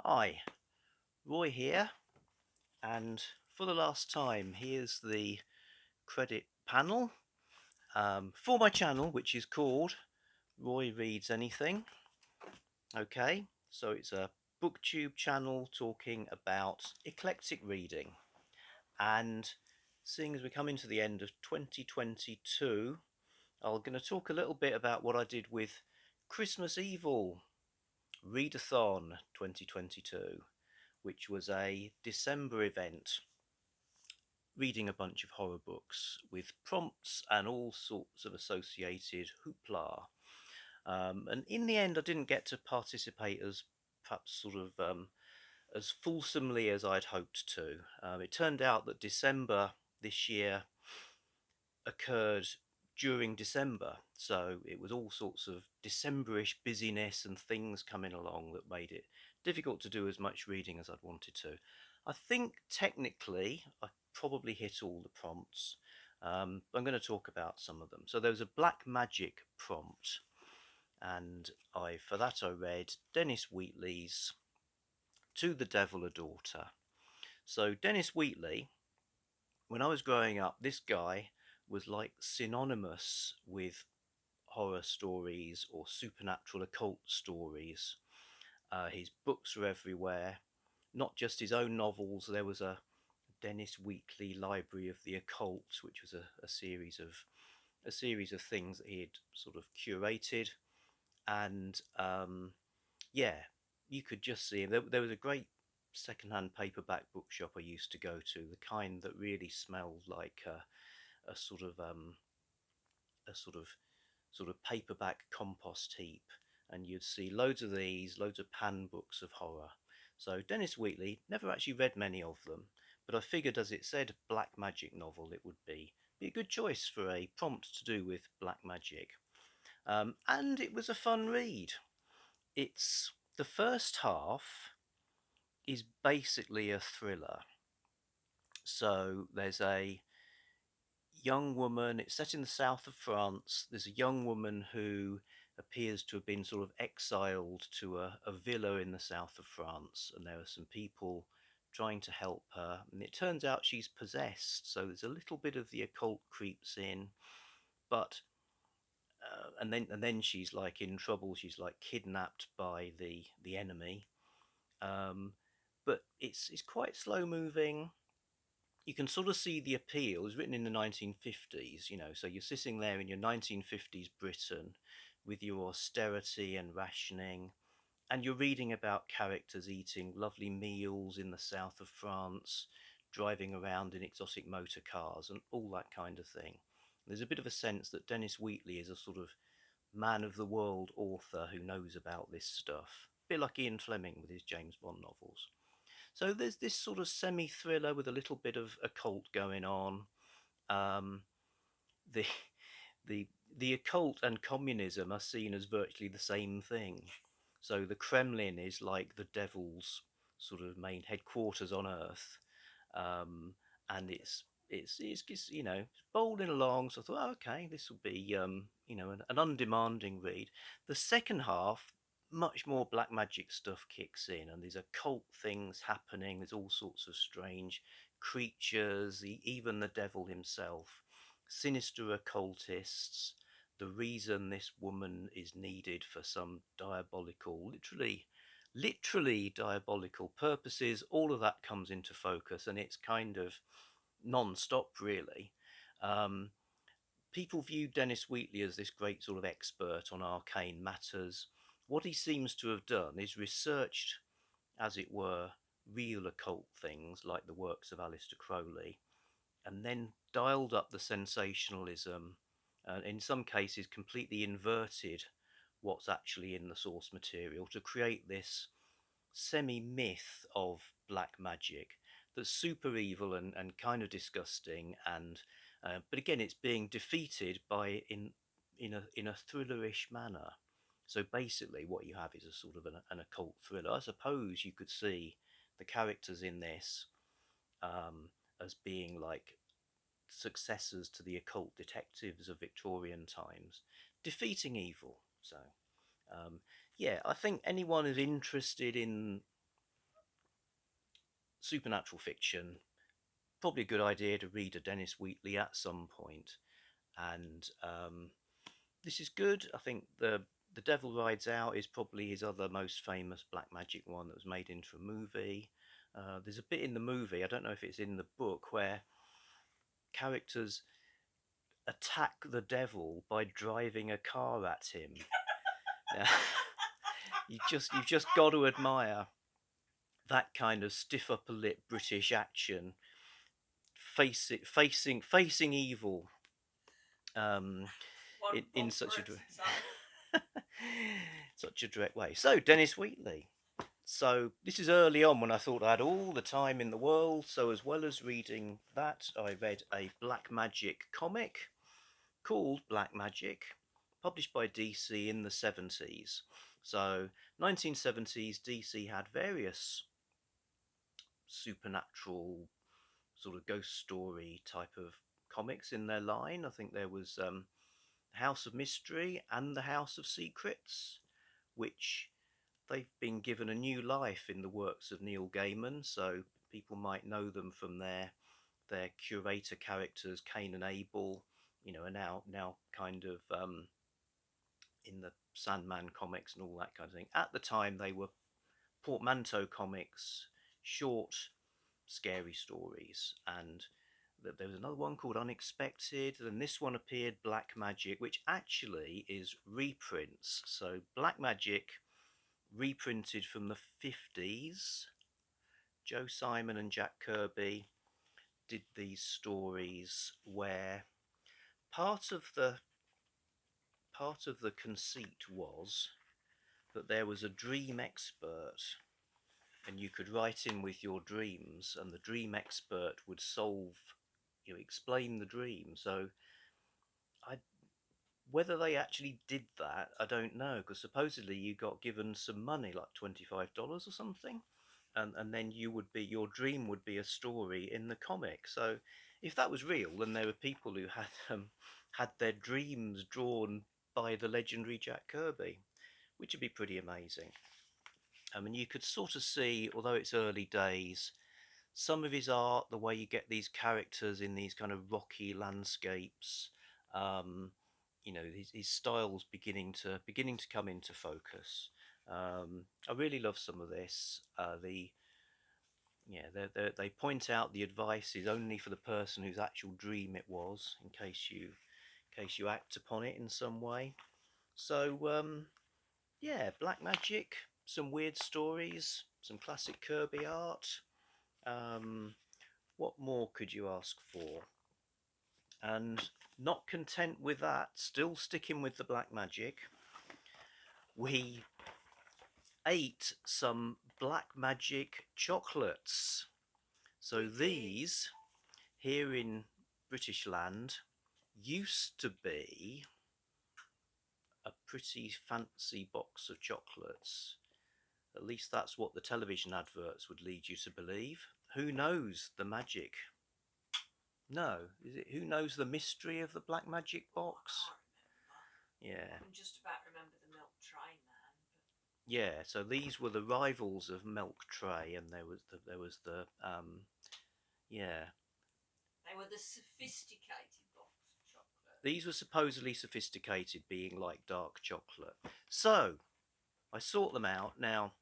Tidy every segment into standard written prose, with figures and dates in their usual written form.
Hi, Roy here, and for the last time, here's the credit panel for my channel, which is called Roy Reads Anything. Okay, so it's a booktube channel talking about eclectic reading, and seeing as we're coming to the end of 2022, I'm going to talk a little bit about what I did with Christmas Evil Readathon 2022, which was a December event reading a bunch of horror books with prompts and all sorts of associated hoopla. And in the end, I didn't get to participate as perhaps as fulsomely as I'd hoped to. It turned out that December this year occurred during December, so it was all sorts of Decemberish busyness and things coming along that made it difficult to do as much reading as I'd wanted to. I think technically I probably hit all the prompts. I'm going to talk about some of them. So there was a black magic prompt, and for that I read Dennis Wheatley's To the Devil a Daughter. So Dennis Wheatley, when I was growing up, this guy was like synonymous with horror stories or supernatural occult stories. His books were everywhere, not just his own novels. There was a Dennis Wheatley Library of the Occult, which was a series of things that he had sort of curated, and yeah, you could just see him. There was a great secondhand paperback bookshop I used to go to, the kind that really smelled like a sort of a sort of paperback compost heap, and you'd see loads of these, loads of pan books of horror. So Dennis Wheatley, never actually read many of them, but I figured as it said black magic novel, it would be a good choice for a prompt to do with black magic. And it was a fun read. It's the first half is basically a thriller. So there's a young woman. It's set in the south of France. There's a young woman who appears to have been sort of exiled to a villa in the south of France, and there are some people trying to help her. And it turns out she's possessed, so there's a little bit of the occult creeps in, but and then she's like in trouble. She's like kidnapped by the enemy. Um, but it's quite slow moving. You can sort of see the appeal. It was written in the 1950s, so you're sitting there in your 1950s Britain with your austerity and rationing, and you're reading about characters eating lovely meals in the south of France, driving around in exotic motor cars, and all that kind of thing. There's a bit of a sense that Dennis Wheatley is a sort of man of the world author who knows about this stuff. A bit like Ian Fleming with his James Bond novels. So there's this sort of semi-thriller with a little bit of occult going on. Um, the the the occult and communism are seen as virtually the same thing. So the Kremlin is like the devil's sort of main headquarters on Earth, and it's bowling along. So I thought, oh, okay, this will be an undemanding read. The second half, much more black magic stuff kicks in, and there's occult things happening. There's all sorts of strange creatures, even the devil himself, sinister occultists. The reason this woman is needed for some diabolical, literally diabolical purposes, all of that comes into focus, and it's kind of non-stop, really. Um, People view Dennis Wheatley as this great sort of expert on arcane matters. What he seems to have done is researched, as it were, real occult things like the works of Aleister Crowley, and then dialed up the sensationalism, and in some cases completely inverted what's actually in the source material to create this semi-myth of black magic that's super evil and kind of disgusting, and but again it's being defeated by in a thrillerish manner. So basically what you have is a sort of an occult thriller. I suppose you could see the characters in this as being like successors to the occult detectives of Victorian times, defeating evil. So, yeah, I think anyone who's interested in supernatural fiction. Probably a good idea to read a Dennis Wheatley at some point. And this is good. I think the Devil Rides Out is probably his other most famous black magic one that was made into a movie. There's a bit in the movie, I don't know if it's in the book, where characters attack the devil by driving a car at him. Now, you've just got to admire that kind of stiff upper lip British action, facing evil, um, in such such a direct way. So Dennis Wheatley. So this is early on when I thought I had all the time in the world. So as well as reading that, I read a black magic comic called Black Magic, published by DC in the 70s. So 1970s, DC had various supernatural sort of ghost story type of comics in their line. I think there was House of Mystery and the House of Secrets, which they've been given a new life in the works of Neil Gaiman. So people might know them from their curator characters, Cain and Abel. Are now kind of in the Sandman comics and all that kind of thing. At the time, they were portmanteau comics, short, scary stories, and there was another one called Unexpected, and this one appeared Black Magic, which actually is reprints. So Black Magic reprinted from the 50s. Joe Simon and Jack Kirby did these stories where part of the conceit was that there was a dream expert, and you could write in with your dreams, and the dream expert would explain the dream. So I whether they actually did that, I don't know, because supposedly you got given some money, like $25 or something, and then your dream would be a story in the comic. So if that was real, then there were people who had their dreams drawn by the legendary Jack Kirby, which would be pretty amazing. I mean, you could sort of see, although it's early days, some of his art, the way you get these characters in these kind of rocky landscapes, um, his style's beginning to come into focus. I really love some of this. They point out the advice is only for the person whose actual dream it was, in case you act upon it in some way. So Black Magic, some weird stories, some classic Kirby art. Um, what more could you ask for? And not content with that, still sticking with the black magic, we ate some black magic chocolates. So these, here in British land, used to be a pretty fancy box of chocolates. At least that's what the television adverts would lead you to believe. Who knows the magic? No, is it? Who knows the mystery of the black magic box? Yeah. I can just about remember the milk tray man. Yeah, so these were the rivals of Milk Tray, and there was the yeah. They were the sophisticated box of chocolate. These were supposedly sophisticated, being like dark chocolate. So I sought them out. Now,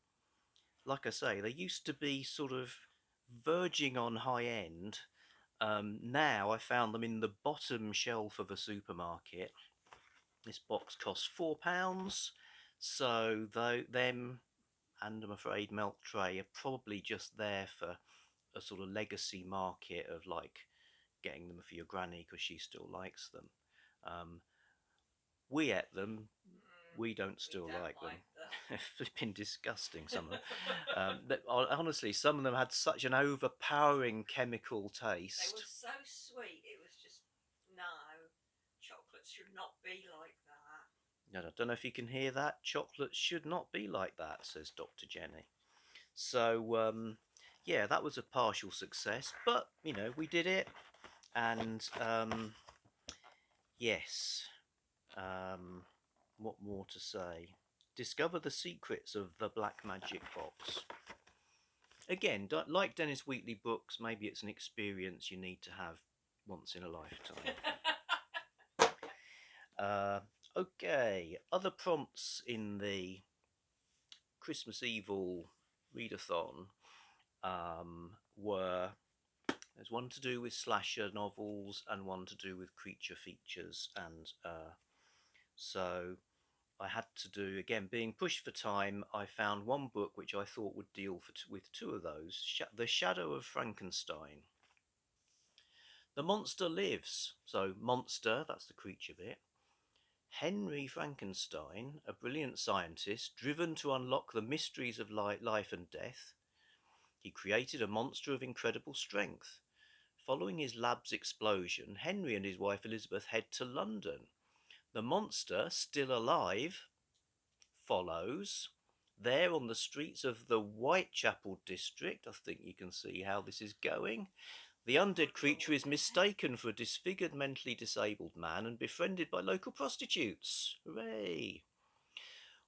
like I say, they used to be sort of verging on high end. Now I found them in the bottom shelf of a supermarket. This box costs £4. So them and I'm afraid Milk Tray are probably just there for a sort of legacy market of like getting them for your granny because she still likes them. Um, we ate them. We don't still like them. They've been disgusting, some of them. Honestly, some of them had such an overpowering chemical taste. They were so sweet. It was just, no, chocolates should not be like that. I don't know if you can hear that. Chocolates should not be like that, says Dr. Jenny. So, that was a partial success, but we did it, and yes, what more to say? Discover the secrets of the black magic box. again, like Dennis Wheatley books, maybe it's an experience you need to have once in a lifetime. Uh, okay, other prompts in the Christmas Evil readathon were there's one to do with slasher novels and one to do with creature features, and so I had to do, again, being pushed for time, I found one book which I thought would deal with two of those. The Shadow of Frankenstein. The monster lives. So, monster, that's the creature bit. Henry Frankenstein, a brilliant scientist driven to unlock the mysteries of life and death, he created a monster of incredible strength. Following his lab's explosion, Henry and his wife Elizabeth head to London. The monster, still alive, follows. There on the streets of the Whitechapel district, I think you can see how this is going. The undead creature is mistaken for a disfigured, mentally disabled man and befriended by local prostitutes. Hooray!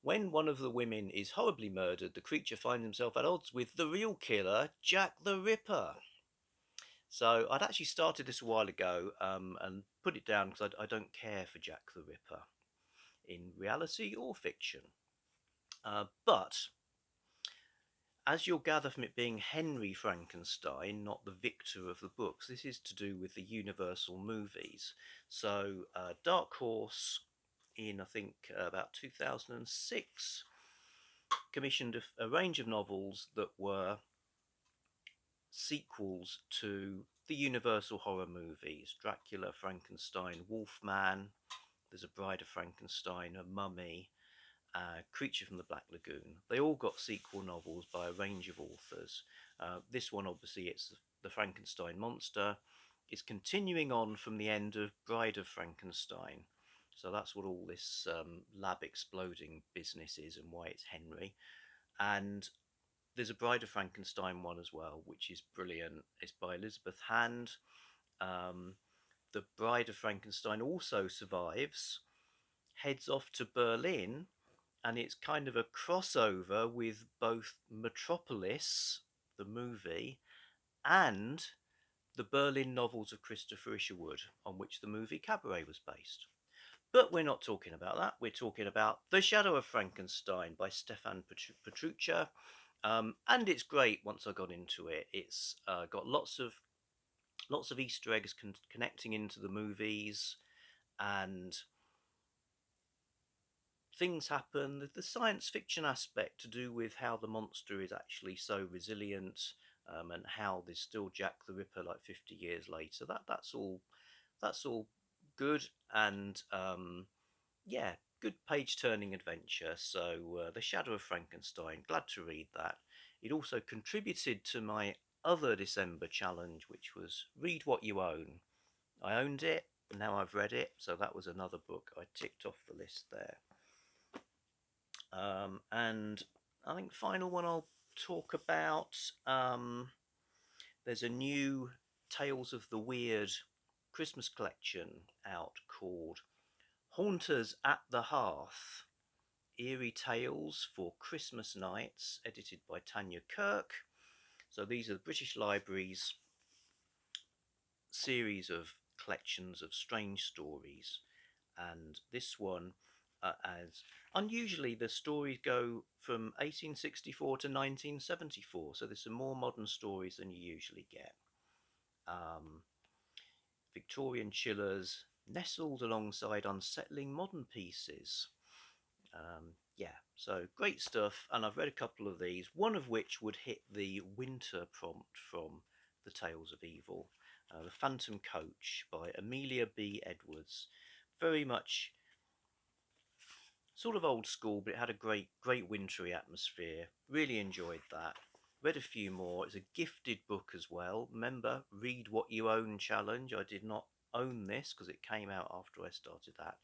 When one of the women is horribly murdered, the creature finds himself at odds with the real killer, Jack the Ripper. So I'd actually started this a while ago and put it down because I don't care for Jack the Ripper in reality or fiction. But as you'll gather from it being Henry Frankenstein, not the victor of the books, this is to do with the Universal movies. So, Dark Horse, in I think about 2006, commissioned a range of novels that were sequels to the Universal horror movies: Dracula, Frankenstein, Wolfman, there's a Bride of Frankenstein, a Mummy, Creature from the Black Lagoon. They all got sequel novels by a range of authors. This one, obviously, it's the Frankenstein monster. It's continuing on from the end of Bride of Frankenstein. So that's what all this lab exploding business is and why it's Henry. And there's a Bride of Frankenstein one as well, which is brilliant. It's by Elizabeth Hand. Um, the Bride of Frankenstein also survives, heads off to Berlin, and it's kind of a crossover with both Metropolis, the movie, and the Berlin novels of Christopher Isherwood, on which the movie Cabaret was based. But we're not talking about that. We're talking about The Shadow of Frankenstein by Stefan Petruccia. And it's great once I got into it. It's got lots of Easter eggs connecting into the movies, and things happen. The science fiction aspect to do with how the monster is actually so resilient, and how there's still Jack the Ripper like 50 years later. That's all good, and yeah, good page turning adventure. So The Shadow of Frankenstein, glad to read that. It also contributed to my other December challenge, which was read what you own. I owned it, now I've read it, so that was another book I ticked off the list there. And I think final one I'll talk about. There's a new Tales of the Weird Christmas collection out called Haunters at the Hearth: Eerie Tales for Christmas Nights, edited by Tanya Kirk. So these are the British Library's series of collections of strange stories, and this one, as unusually, the stories go from 1864 to 1974, so there's some more modern stories than you usually get. Um, Victorian chillers nestled alongside unsettling modern pieces. Yeah, so great stuff, and I've read a couple of these, one of which would hit the winter prompt from the Tales of Evil, The Phantom Coach by Amelia B. Edwards. Very much sort of old school, but it had a great wintry atmosphere. Really enjoyed that. Read a few more. It's a gifted book as well. Remember, read what you own challenge. I did not own this because it came out after I started that.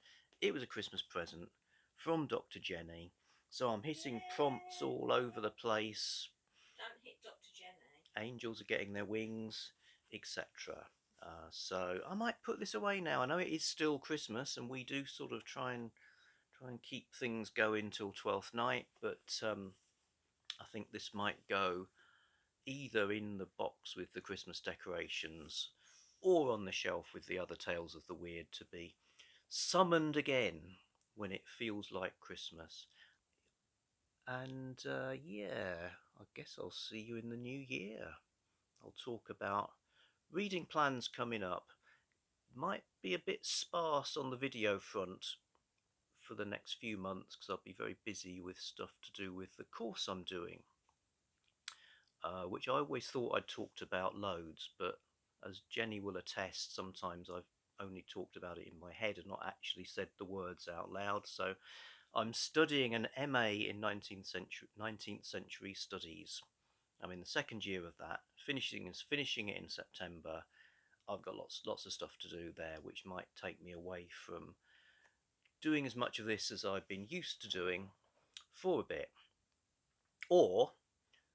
It was a Christmas present from Dr. Jenny. So I'm hitting prompts all over the place. Don't hit Dr. Jenny. Angels are getting their wings, etc. So I might put this away now. I know it is still Christmas, and we do sort of try and keep things going till 12th night, but I think this might go either in the box with the Christmas decorations or on the shelf with the other Tales of the Weird to be summoned again when it feels like Christmas. And yeah, I guess I'll see you in the new year. I'll talk about reading plans coming up. Might be a bit sparse on the video front for the next few months because I'll be very busy with stuff to do with the course I'm doing, which I always thought I'd talked about loads, but as Jenny will attest, sometimes I've only talked about it in my head and not actually said the words out loud. So I'm studying an MA in 19th century studies. I'm in the second year of that, finishing it in September. I've got lots of stuff to do there, which might take me away from doing as much of this as I've been used to doing for a bit. Or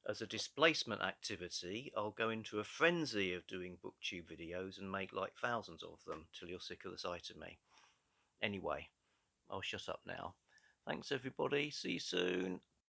as a displacement activity, I'll go into a frenzy of doing booktube videos and make like thousands of them till you're sick of the sight of me. Anyway, I'll shut up now. Thanks everybody. See you soon.